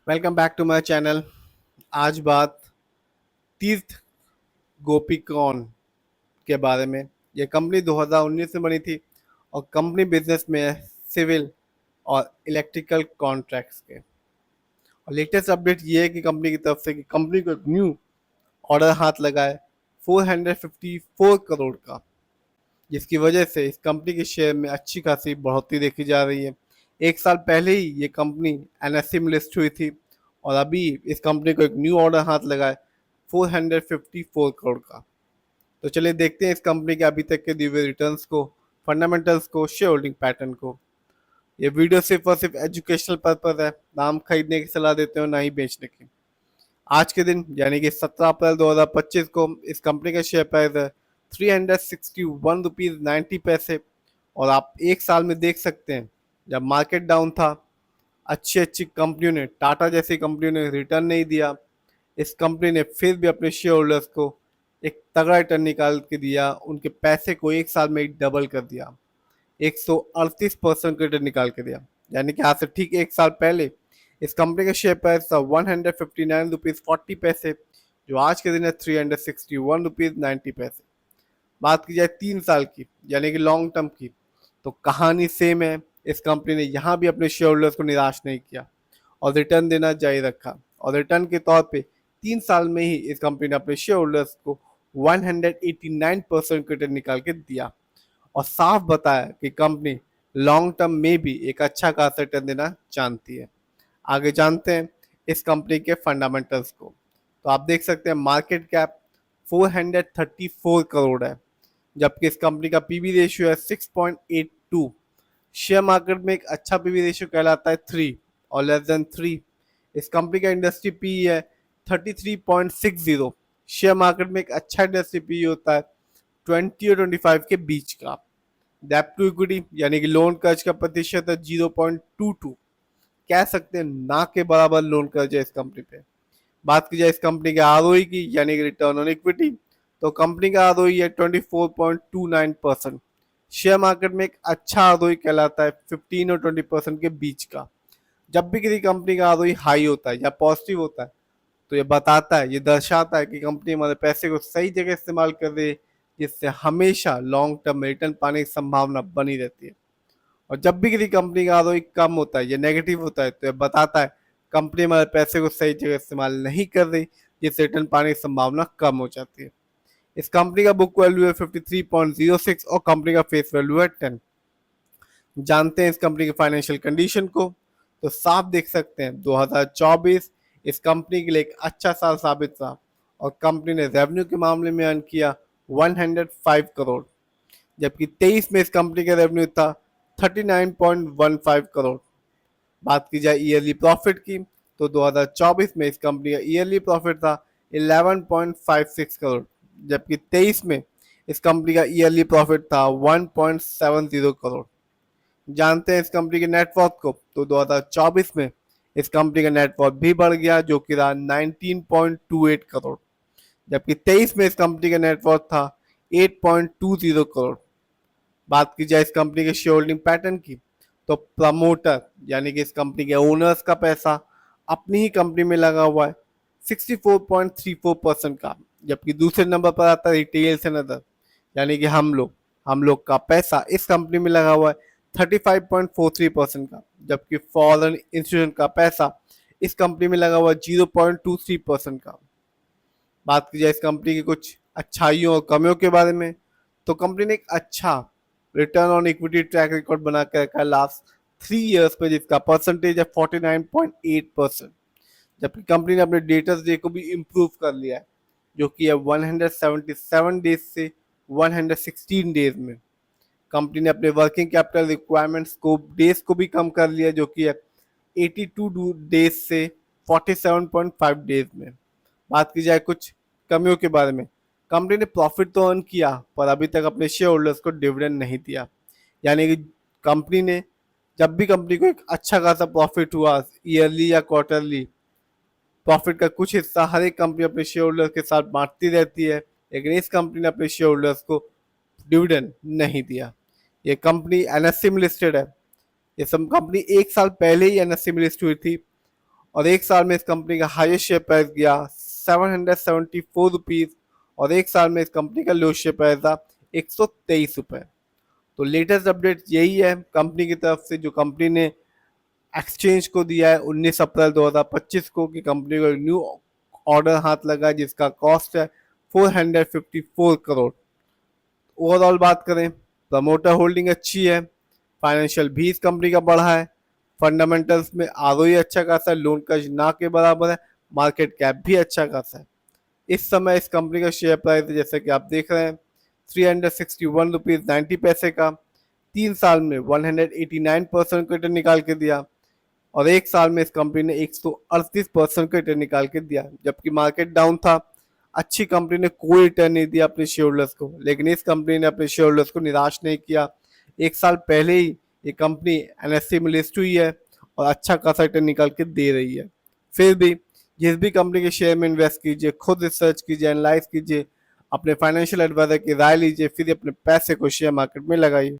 Welcome back to my channel. आज बात तीर्थ गोपीकॉन के बारे में। ये कंपनी 2019 में बनी थी और कंपनी बिजनेस में है सिविल और इलेक्ट्रिकल कॉन्ट्रैक्ट्स के। और लेटेस्ट अपडेट ये है कि कंपनी की तरफ से कि कंपनी को एक न्यू ऑर्डर हाथ लगा है 454 करोड़ का, जिसकी वजह से इस कंपनी के शेयर में अच्छी खासी बढ़ोतरी देखी जा रही है। एक साल पहले ही ये कंपनी एनएससी में लिस्ट हुई थी और अभी इस कंपनी को एक न्यू ऑर्डर हाथ लगा है 454 करोड़ का। तो चलिए देखते हैं इस कंपनी के अभी तक के दिए हुए रिटर्न्स को, फंडामेंटल्स को, शेयर होल्डिंग पैटर्न को। ये वीडियो सिर्फ और सिर्फ एजुकेशनल पर्पज है, नाम खरीदने की सलाह देते हो ना ही बेचने की। आज के दिन यानी कि 17 अप्रैल 2025 को इस कंपनी का शेयर प्राइस है 361 रुपीज़ 90 पैसे। और आप एक साल में देख सकते हैं जब मार्केट डाउन था, अच्छी अच्छी कंपनियों ने, टाटा जैसी कंपनियों ने रिटर्न नहीं दिया। इस कंपनी ने फिर भी अपने शेयर होल्डर्स को एक तगड़ा रिटर्न निकाल के दिया, उनके पैसे को एक साल में ही डबल कर दिया, 138% का रिटर्न निकाल के दिया। यानी कि आज से ठीक एक साल पहले इस कंपनी का शेयर प्राइस था 159 रुपीज़ 40 पैसे, जो आज के दिन है 361 रुपीज़ 90 पैसे। बात की जाए 3 साल की यानी कि लॉन्ग टर्म की, तो कहानी सेम है। इस कंपनी ने यहाँ भी अपने शेयर होल्डर्स को निराश नहीं किया और रिटर्न देना जारी रखा। और रिटर्न के तौर पे 3 साल में ही इस कंपनी ने अपने शेयर होल्डर्स को 189% रिटर्न निकाल के दिया और साफ बताया कि कंपनी लॉन्ग टर्म में भी एक अच्छा खासा रिटर्न देना जानती है। आगे जानते हैं इस कंपनी के फंडामेंटल्स को। तो आप देख सकते हैं मार्केट कैप 434 करोड़ है, जबकि इस कंपनी का पीबी रेशियो है 6.82। शेयर मार्केट में एक अच्छा पीवी रेशियो कहलाता है 3 और लेस देन 3। इस कंपनी का इंडस्ट्री पी है 33.60। शेयर मार्केट में एक अच्छा इंडस्ट्री पी होता है 20 और 25 के बीच का। डेब्ट टू इक्विटी यानी कि लोन कर्ज का प्रतिशत है 0.22। कह सकते हैं ना के बराबर लोन कर्ज है इस कंपनी पे। बात की जाए इस कंपनी के आरओई की यानी कि रिटर्न ऑन इक्विटी, तो कंपनी का आरओई है 24.29%। शेयर मार्केट में एक अच्छा आरओई कहलाता है 15 और 20% के बीच का। जब भी किसी कंपनी का आरओई हाई होता है या पॉजिटिव होता है, तो ये बताता है, ये दर्शाता है कि कंपनी हमारे पैसे को सही जगह इस्तेमाल कर रही है, जिससे हमेशा लॉन्ग टर्म में रिटर्न पाने की संभावना बनी रहती है। और जब भी किसी कंपनी का आरओई कम होता है या नेगेटिव होता है, तो ये बताता है कंपनी हमारे पैसे को सही जगह इस्तेमाल नहीं कर रही, जिससे रिटर्न पाने की संभावना कम हो जाती है। इस कंपनी का बुक वैल्यू है 53.06 और कंपनी का फेस वैल्यू है 10। जानते हैं इस कंपनी की फाइनेंशियल कंडीशन को, तो साफ देख सकते हैं 2024 इस कंपनी के लिए एक अच्छा साल साबित रहा और कंपनी ने रेवेन्यू के मामले में अर्न किया 105 करोड़, जबकि 23 में इस कंपनी का रेवेन्यू था 39.15 करोड़। बात की जाए ईयरली प्रॉफिट की, तो 2024 में इस कंपनी का ईयरली प्रॉफिट था 11.56 करोड़, जबकि 23 में इस कंपनी का ईयरली प्रॉफिट था 1.70 करोड़। जानते हैं इस कंपनी के नेटवर्थ को, तो 2024 में इस कंपनी का नेटवर्थ भी बढ़ गया, जो कि रहा 19.28 करोड़, जबकि 23 में इस कंपनी का नेटवर्थ था 8.20 करोड़। बात की जाए इस कंपनी के शेयर होल्डिंग पैटर्न की, तो प्रमोटर यानी कि इस कंपनी के ओनर्स का पैसा अपनी ही कंपनी में लगा हुआ है 64.34% का, जबकि दूसरे नंबर पर आता है रिटेल्स एंड अदर यानी कि हम लोग का पैसा इस कंपनी में लगा हुआ है 35.43% का, जबकि फॉरेन इंस्टीट्यूशन का पैसा इस कंपनी में लगा हुआ है 0.23% का। बात की जाए इस कंपनी की कुछ अच्छाइयों और कमियों के बारे में, तो कंपनी ने एक अच्छा return on equity track record बना के रखा है लास्ट 3 ईयर्स पे, जिसका परसेंटेज है 49.8%। जबकि कंपनी ने अपने डेटर्स डे को भी इम्प्रूव कर लिया है, जो कि है 177 डेज से 116 डेज में। कंपनी ने अपने वर्किंग कैपिटल रिक्वायरमेंट्स को डेज को भी कम कर लिया, जो कि है 82 डेज से 47.5 डेज में। बात की जाए कुछ कमियों के बारे में, कंपनी ने प्रॉफिट तो अर्न किया पर अभी तक अपने शेयर होल्डर्स को डिविडेंड नहीं दिया। यानी कि कंपनी ने, जब भी कंपनी को एक अच्छा खासा प्रॉफिट हुआ ईयरली या क्वार्टरली, प्रॉफिट का कुछ हिस्सा हर एक कंपनी अपने शेयर होल्डर्स के साथ बांटती रहती है, लेकिन इस कंपनी ने अपने शेयर होल्डर्स को डिविडेंड नहीं दिया। ये कंपनी एनएससी में लिस्टेड है। ये सब कंपनी एक साल पहले ही एनएससी में लिस्ट हुई थी और एक साल में इस कंपनी का हाईएस्ट शेयर प्राइस गया 774 रुपीज, और एक साल में इस कंपनी का लो शेयर प्राइस था 123 रुपये। तो लेटेस्ट अपडेट यही है कंपनी की तरफ से, जो कंपनी ने एक्सचेंज को दिया है 19 अप्रैल 2025 को, कि कंपनी को न्यू ऑर्डर हाथ लगा है जिसका कॉस्ट है 454 करोड़। ओवरऑल बात करें, प्रमोटर होल्डिंग अच्छी है, फाइनेंशियल भी इस कंपनी का बढ़ा है, फंडामेंटल्स में आरओई अच्छा खासा है, लोन का ना के बराबर है, मार्केट कैप भी अच्छा खासा है। इस समय इस कंपनी का शेयर प्राइस जैसे कि आप देख रहे हैं 361 रुपीज 90 पैसे का, 3 साल में 189% का रिटर्न निकाल के दिया, और एक साल में इस कंपनी ने 138% का रिटर्न निकाल के दिया। जबकि मार्केट डाउन था, अच्छी कंपनी ने कोई रिटर्न नहीं दिया अपने शेयर होल्डर्स को, लेकिन इस कंपनी ने अपने शेयर होल्डर्स को निराश नहीं किया। एक साल पहले ही ये कंपनी एनएससी में लिस्ट हुई है और अच्छा खासा रिटर्न निकाल के दे रही है। फिर भी जिस भी कंपनी के शेयर में इन्वेस्ट कीजिए, खुद रिसर्च कीजिए, एनालाइज कीजिए, अपने फाइनेंशियल एडवाइजर की राय लीजिए, फिर अपने पैसे को शेयर मार्केट में लगाइए।